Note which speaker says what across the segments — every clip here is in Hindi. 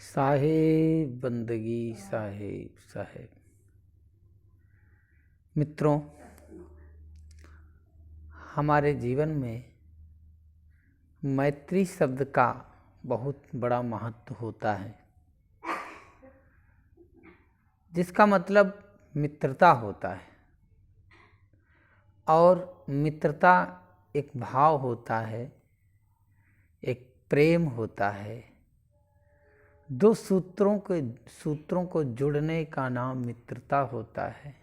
Speaker 1: साहेब बंदगी साहेब साहेब। मित्रों, हमारे जीवन में मैत्री शब्द का बहुत बड़ा महत्व होता है, जिसका मतलब मित्रता होता है। और मित्रता एक भाव होता है, एक प्रेम होता है। दो सूत्रों को जुड़ने का नाम मित्रता होता है।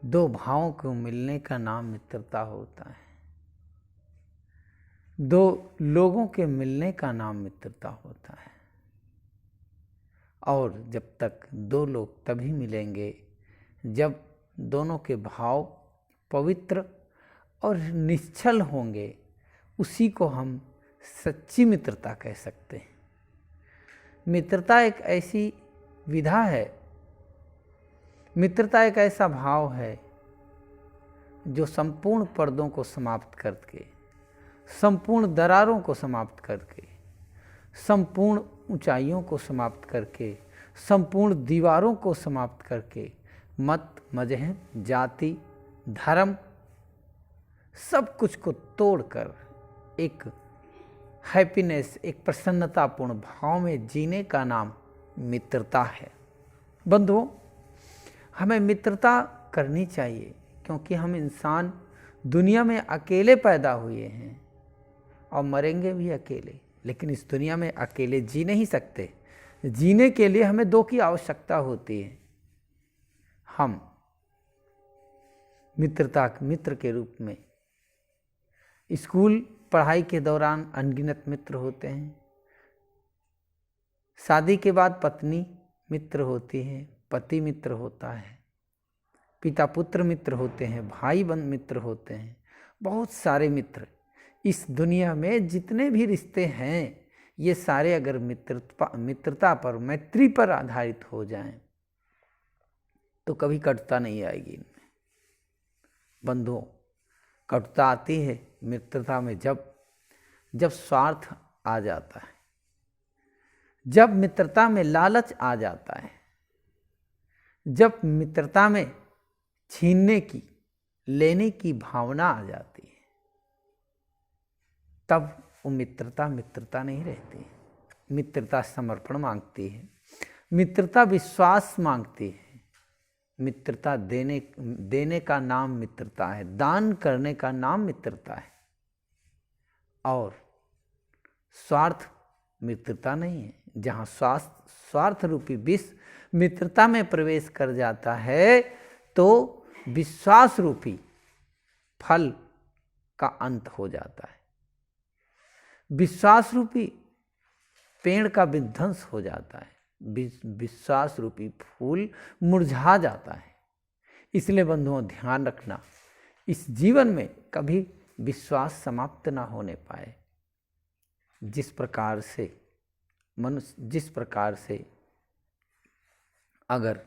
Speaker 1: दो भावों को मिलने का नाम मित्रता होता है। दो लोगों के मिलने का नाम मित्रता होता है। और जब तक दो लोग तभी मिलेंगे जब दोनों के भाव पवित्र और निश्चल होंगे। उसी को हम सच्ची मित्रता कह सकते हैं। मित्रता एक ऐसी विधा है, मित्रता एक ऐसा भाव है जो संपूर्ण पर्दों को समाप्त करके, संपूर्ण दरारों को समाप्त करके, संपूर्ण ऊंचाइयों को समाप्त करके, संपूर्ण दीवारों को समाप्त करके, मत मजहब, जाति, धर्म, सब कुछ को तोड़कर एक हैप्पीनेस, एक प्रसन्नतापूर्ण भाव में जीने का नाम मित्रता है। बंधुओं, हमें मित्रता करनी चाहिए, क्योंकि हम इंसान दुनिया में अकेले पैदा हुए हैं और मरेंगे भी अकेले। लेकिन इस दुनिया में अकेले जी नहीं सकते। जीने के लिए हमें दो की आवश्यकता होती है। हम मित्र के रूप में स्कूल पढ़ाई के दौरान अनगिनत मित्र होते हैं। शादी के बाद पत्नी मित्र होती है, पति मित्र होता है, पिता पुत्र मित्र होते हैं, भाई बंधु मित्र होते हैं। बहुत सारे मित्र इस दुनिया में जितने भी रिश्ते हैं, ये सारे अगर मित्रता पर, मैत्री पर आधारित हो जाएं तो कभी कटुता नहीं आएगी इनमें। बंधुओं, कटुता आती है मित्रता में जब स्वार्थ आ जाता है, जब मित्रता में लालच आ जाता है, जब मित्रता में छीनने की, लेने की भावना आ जाती है, तब वो मित्रता नहीं रहती। मित्रता समर्पण मांगती है, मित्रता विश्वास मांगती है। मित्रता देने का नाम मित्रता है, दान करने का नाम मित्रता है। और स्वार्थ मित्रता नहीं है। जहाँ स्वार्थ रूपी विष मित्रता में प्रवेश कर जाता है तो विश्वास रूपी फल का अंत हो जाता है। विश्वास रूपी पेड़ का विध्वंस हो जाता है। विश्वास रूपी फूल मुरझा जाता है। इसलिए बंधुओं, ध्यान रखना, इस जीवन में कभी विश्वास समाप्त ना होने पाए। जिस प्रकार से अगर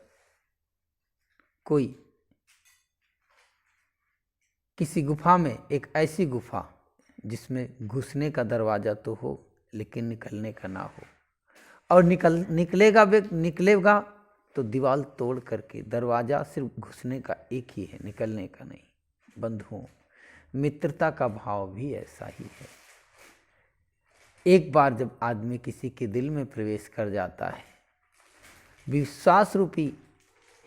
Speaker 1: कोई किसी गुफा में, एक ऐसी गुफा जिसमें घुसने का दरवाजा तो हो लेकिन निकलने का ना हो, और निकलेगा तो दीवार तोड़ करके, दरवाजा सिर्फ घुसने का एक ही है, निकलने का नहीं। बंधुओं, मित्रता का भाव भी ऐसा ही है। एक बार जब आदमी किसी के दिल में प्रवेश कर जाता है, विश्वास रूपी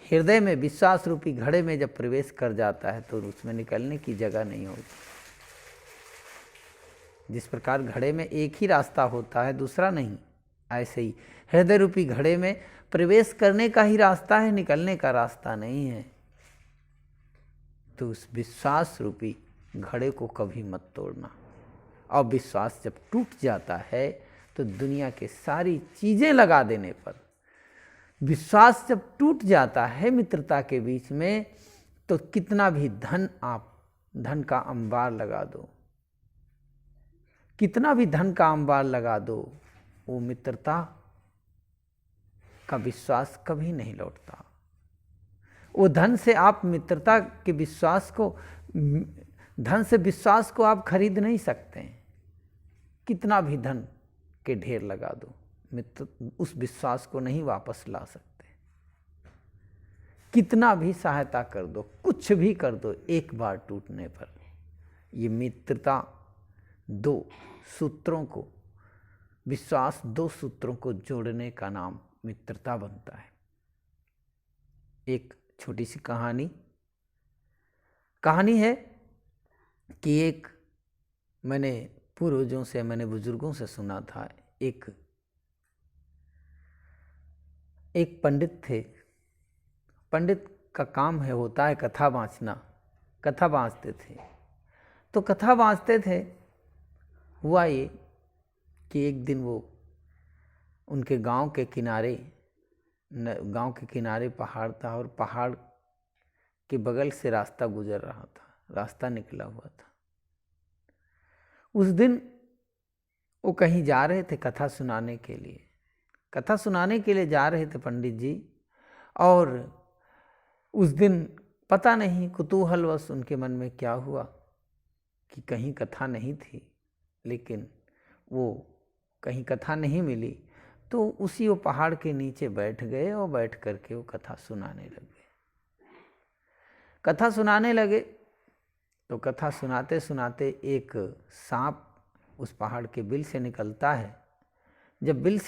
Speaker 1: हृदय में, विश्वास रूपी घड़े में जब प्रवेश कर जाता है तो उसमें निकलने की जगह नहीं होती। जिस प्रकार घड़े में एक ही रास्ता होता है, दूसरा नहीं, ऐसे ही हृदय रूपी घड़े में प्रवेश करने का ही रास्ता है, निकलने का रास्ता नहीं है। तो उस विश्वास रूपी घड़े को कभी मत तोड़ना। और विश्वास जब टूट जाता है तो दुनिया के सारी चीजें लगा देने पर, विश्वास जब टूट जाता है मित्रता के बीच में, तो कितना भी धन का अंबार लगा दो, कितना भी धन का अंबार लगा दो, वो मित्रता का विश्वास कभी नहीं लौटता। वो धन से आप मित्रता के विश्वास को, धन से विश्वास को आप खरीद नहीं सकते। कितना भी धन के ढेर लगा दो, मित्र उस विश्वास को नहीं वापस ला सकते। कितना भी सहायता कर दो, कुछ भी कर दो, एक बार टूटने पर ये मित्रता दो सूत्रों को, विश्वास दो सूत्रों को जोड़ने का नाम मित्रता बनता है। एक छोटी सी कहानी है कि एक मैंने पूर्वजों से, मैंने बुजुर्गों से सुना था। एक पंडित थे। पंडित का काम होता है कथा बाँचना। कथा बाँचते थे। तो कथा बाँचते थे, हुआ ये कि एक दिन वो उनके गांव के किनारे पहाड़ था और पहाड़ के बगल से रास्ता गुजर रहा था, रास्ता निकला हुआ था। उस दिन वो कहीं जा रहे थे कथा सुनाने के लिए जा रहे थे पंडित जी। और उस दिन पता नहीं कुतूहलवश उनके मन में क्या हुआ कि कहीं कथा नहीं थी, लेकिन वो कहीं कथा नहीं मिली, तो उसी वो पहाड़ के नीचे बैठ गए और बैठ करके वो कथा सुनाने लगे। तो कथा सुनाते सुनाते एक सांप उस पहाड़ के बिल से निकलता है। जब बिल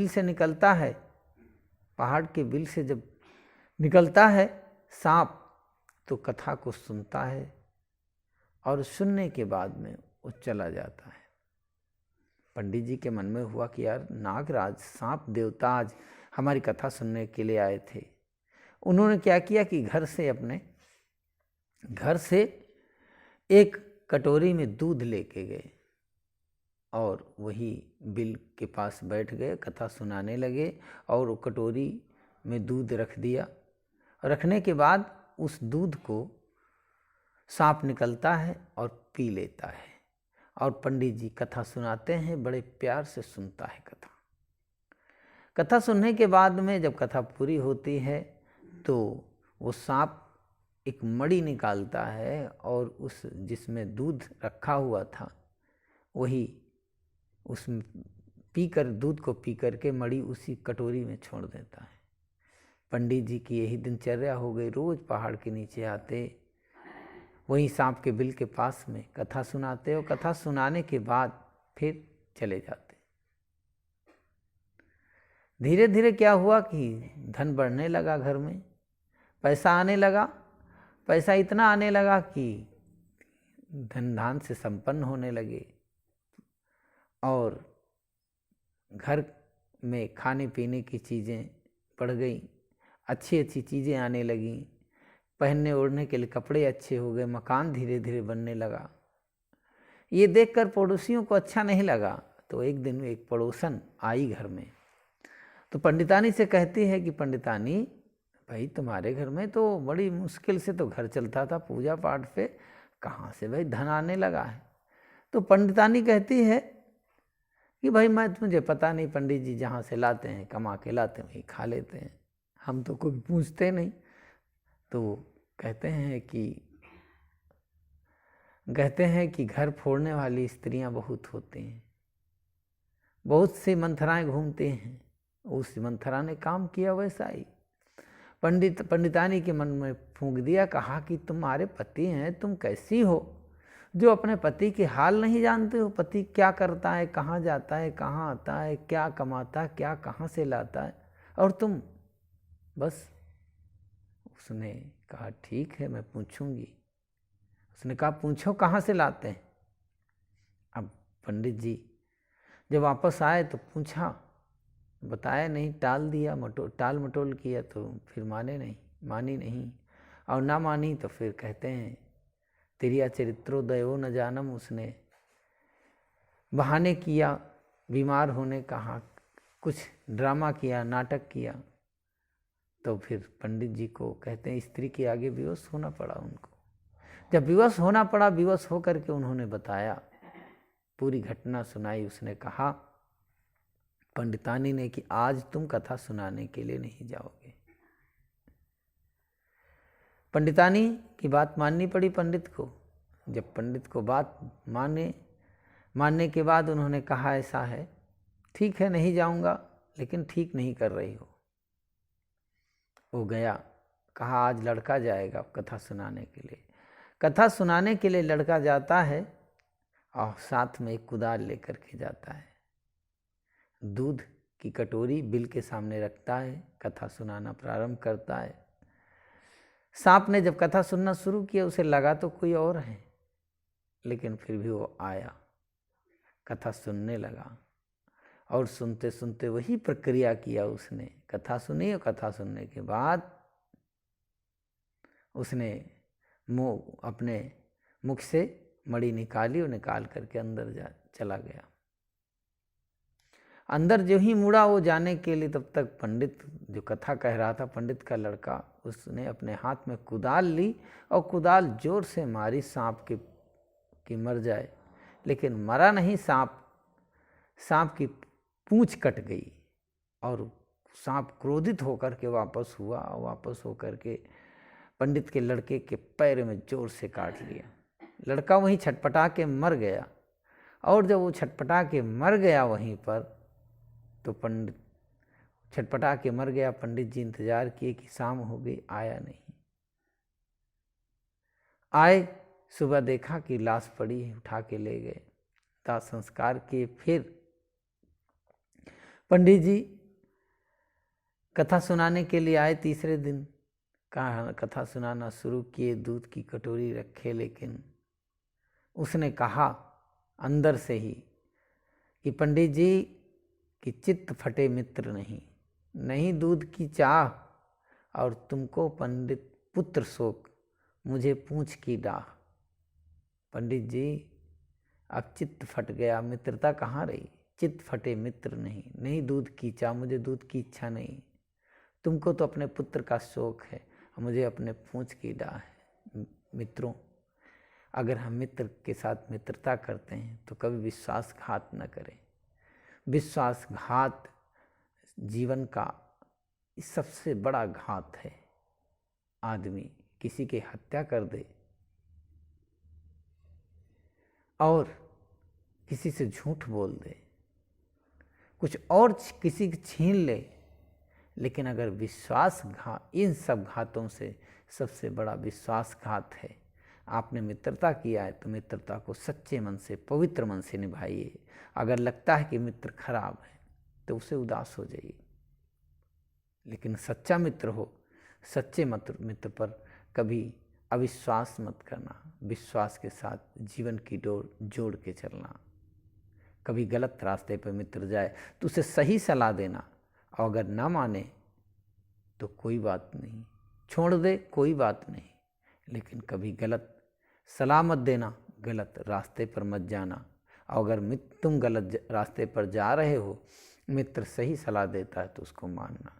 Speaker 1: से निकलता है, पहाड़ के बिल से जब निकलता है सांप, तो कथा को सुनता है और सुनने के बाद में वो चला जाता है। पंडित जी के मन में हुआ कि यार नागराज, सांप देवता आज हमारी कथा सुनने के लिए आए थे। उन्होंने क्या किया कि घर से एक कटोरी में दूध लेके गए और वही बिल के पास बैठ गए, कथा सुनाने लगे और वो कटोरी में दूध रख दिया। रखने के बाद उस दूध को सांप निकलता है और पी लेता है। और पंडित जी कथा सुनाते हैं, बड़े प्यार से सुनता है कथा सुनने के बाद में जब कथा पूरी होती है तो वो सांप एक मणि निकालता है और उस जिसमें दूध रखा हुआ था वही उसमें दूध को पी करके मणि उसी कटोरी में छोड़ देता है। पंडित जी की यही दिनचर्या हो गई। रोज पहाड़ के नीचे आते, वहीं सांप के बिल के पास में कथा सुनाते और कथा सुनाने के बाद फिर चले जाते। धीरे धीरे क्या हुआ कि धन बढ़ने लगा, घर में पैसा आने लगा। पैसा इतना आने लगा कि धन धान से संपन्न होने लगे और घर में खाने पीने की चीज़ें बढ़ गई, अच्छी अच्छी चीज़ें आने लगीं, पहनने ओढ़ने के लिए कपड़े अच्छे हो गए, मकान धीरे धीरे बनने लगा। ये देखकर पड़ोसियों को अच्छा नहीं लगा। तो एक दिन एक पड़ोसन आई घर में, तो पंडितानी से कहती है कि पंडितानी भाई तुम्हारे घर में तो बड़ी मुश्किल से तो घर चलता था, पूजा पाठ पे कहाँ से भाई धन आने लगा है। तो पंडितानी कहती है कि भाई मुझे पता नहीं, पंडित जी जहाँ से लाते हैं कमा के लाते हैं वही खा लेते हैं, हम तो कोई पूछते नहीं। तो कहते हैं कि घर फोड़ने वाली स्त्रियां बहुत होती हैं, बहुत सी मंथराएं घूमती हैं। उस मंथरा ने काम किया वैसा ही। पंडितानी के मन में फूंक दिया, कहा कि तुम्हारे पति हैं, तुम कैसी हो जो अपने पति के हाल नहीं जानते हो। पति क्या करता है, कहाँ जाता है, कहाँ आता है, क्या कमाता है, क्या कहाँ से लाता है, और तुम बस। उसने कहा ठीक है मैं पूछूंगी। उसने कहा पूछो कहाँ से लाते हैं। अब पंडित जी जब वापस आए तो पूछा, बताया नहीं, टाल दिया, टाल मटोल किया। तो फिर मानी नहीं, और ना मानी तो फिर कहते हैं तेरिया चरित्रोदयो न जानम। उसने बहाने किया, बीमार होने कहा, कुछ ड्रामा किया, नाटक किया। तो फिर पंडित जी को कहते हैं स्त्री के आगे विवश होना पड़ा उनको। जब विवश होना पड़ा, विवश होकर के उन्होंने बताया, पूरी घटना सुनाई। उसने कहा पंडितानी ने कि आज तुम कथा सुनाने के लिए नहीं जाओगे। पंडितानी की बात माननी पड़ी पंडित को। जब पंडित को बात मानने के बाद उन्होंने कहा ऐसा है ठीक है नहीं जाऊंगा, लेकिन ठीक नहीं कर रही हो। वो गया, कहा आज लड़का जाएगा कथा सुनाने के लिए। कथा सुनाने के लिए लड़का जाता है और साथ में एक कुदाल लेकर के जाता है। दूध की कटोरी बिल के सामने रखता है, कथा सुनाना प्रारंभ करता है। सांप ने जब कथा सुनना शुरू किया उसे लगा तो कोई और है, लेकिन फिर भी वो आया, कथा सुनने लगा और सुनते सुनते वही प्रक्रिया किया उसने। कथा सुनी और कथा सुनने के बाद उसने अपने मुख से मणि निकाली और निकाल करके अंदर चला गया। अंदर जो ही मुड़ा वो जाने के लिए, तब तक पंडित जो कथा कह रहा था, पंडित का लड़का, उसने अपने हाथ में कुदाल ली और कुदाल जोर से मारी सांप की मर जाए, लेकिन मरा नहीं सांप। सांप की पूंछ कट गई और सांप क्रोधित होकर के वापस हुआ और वापस होकर के पंडित के लड़के के पैर में जोर से काट लिया। लड़का वहीं छटपटा के मर गया। और जब वो छटपटा के मर गया वहीं पर, तो पंडित छटपटा के मर गया। पंडित जी इंतजार किए कि शाम हो गई, आया नहीं। आए, सुबह देखा कि लाश पड़ी है, उठा के ले गए, दाह संस्कार किए। फिर पंडित जी कथा सुनाने के लिए आए। तीसरे दिन कथा सुनाना शुरू किए, दूध की कटोरी रखे, लेकिन उसने कहा अंदर से ही कि पंडित जी कि चित्त फटे मित्र नहीं, नहीं दूध की चाह, और तुमको पंडित पुत्र शोक, मुझे पूंछ की डाह। पंडित जी अब चित्त फट गया, मित्रता कहाँ रही। चित्त फटे मित्र नहीं, नहीं दूध की चाह, मुझे दूध की इच्छा नहीं। तुमको तो अपने पुत्र का शोक है, मुझे अपने पूंछ की डाह है। मित्रों, अगर हम मित्र के साथ मित्रता करते हैं तो कभी विश्वासघात न करें। विश्वासघात जीवन का सबसे बड़ा घात है। आदमी किसी की हत्या कर दे और किसी से झूठ बोल दे, कुछ और किसी की छीन ले, लेकिन अगर विश्वासघात, इन सब घातों से सबसे बड़ा विश्वासघात है। आपने मित्रता किया है तो मित्रता को सच्चे मन से, पवित्र मन से निभाइए। अगर लगता है कि मित्र खराब है तो उसे उदास हो जाइए, लेकिन सच्चा मित्र हो, सच्चे मित्र पर कभी अविश्वास मत करना। विश्वास के साथ जीवन की डोर जोड़ के चलना। कभी गलत रास्ते पर मित्र जाए तो उसे सही सलाह देना, और अगर ना माने तो कोई बात नहीं, छोड़ दे, कोई बात नहीं, लेकिन कभी गलत सलाह मत देना, गलत रास्ते पर मत जाना। और अगर तुम गलत रास्ते पर जा रहे हो, मित्र सही सलाह देता है तो उसको मानना।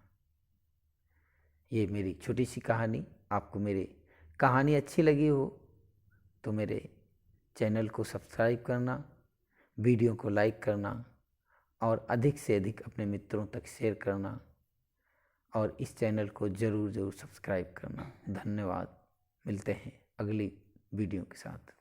Speaker 1: ये मेरी छोटी सी कहानी, आपको मेरी कहानी अच्छी लगी हो तो मेरे चैनल को सब्सक्राइब करना, वीडियो को लाइक करना और अधिक से अधिक अपने मित्रों तक शेयर करना, और इस चैनल को ज़रूर सब्सक्राइब करना। धन्यवाद। मिलते हैं अगली वीडियो के साथ।